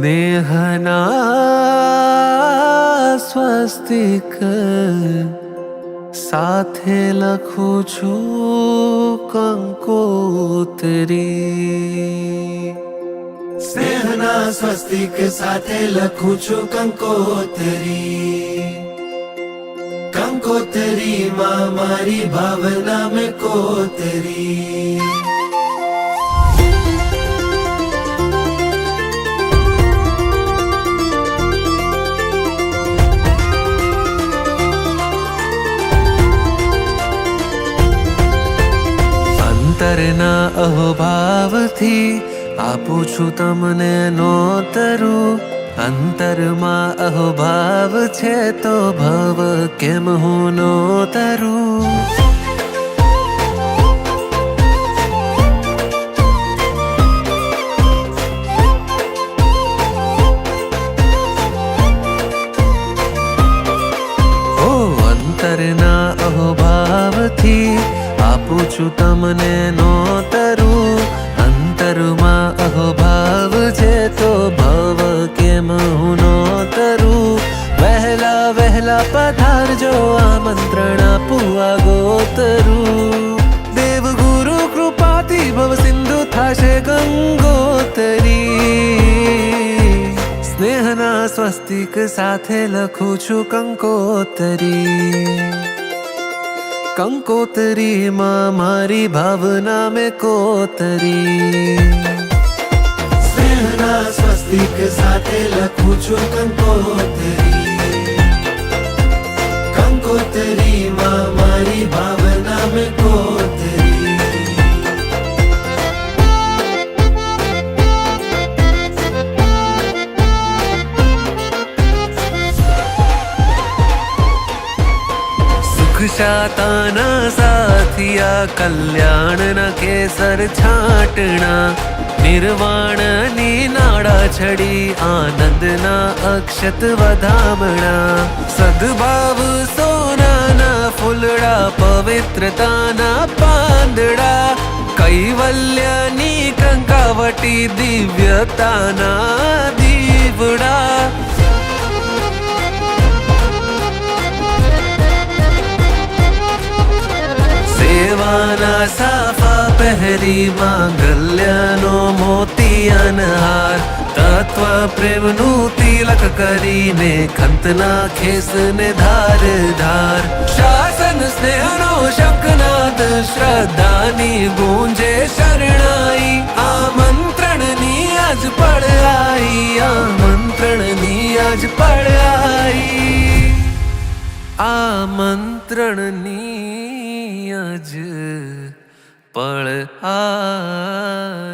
સ્નેહના સ્વસ્તિક સાથે લખું છું કંકોત્રી. સ્નેહના સ્વસ્તિક સાથે લખું છું કંકોત્રી. કંકોત્રીમાં મારી ભાવના મેં કોતરી. અંતરના અહોભાવથી આપું છું તમને નોતરું. અંતરમાં અહોભાવ છે તો ભવ કેમ હું નોતરું. ઓ અંતરના અહોભાવથી આપું છું તમને નોતરું. અંતરમાં અહોભાવ છે તો ભવ કેમ હું નોતરું. વહેલા વહેલા પધારજો આમંત્રણ આપું આગોતરું. દેવ ગુરુ કૃપાથી ભવ સિંધુ થાશે ગંગોતરી. સ્નેહના સ્વસ્તિક સાથે લખું છું કંકોત્રી. કંકોત્રીમાં મારી ભાવના મેં કોતરી. સ્નેહના સ્વસ્તિક સાથે લખું છું કંકોત્રી. કંકોત્રીમાં મારી ભાવના મેં કોતરી. શાતાના સાથિયા કલ્યાણના કેસર છાંટણા. નિર્વાણની નાડા છડી આનંદના અક્ષત વધામણા. સદભાવ સોનાના ફૂલડા પવિત્રતાના પાંદડા. કૈવલ્યની કંકાવટી દિવ્યતાના દીવડા. સેવાના સાફા પહેરી માંગલ્યનો મોતિયાનહાર. તત્વ પ્રેમનું તિલક કરીને ખંતના ખેસને ધાર ધાર. શાસન સ્નેહનો શંખનાદ શ્રદ્ધાની ગુંજે શરણાઈ. આમંત્રણની આજ પળ આઈ. આમંત્રણની આજ પળ આઈ. આમંત્રણની આજ પળ આઈ.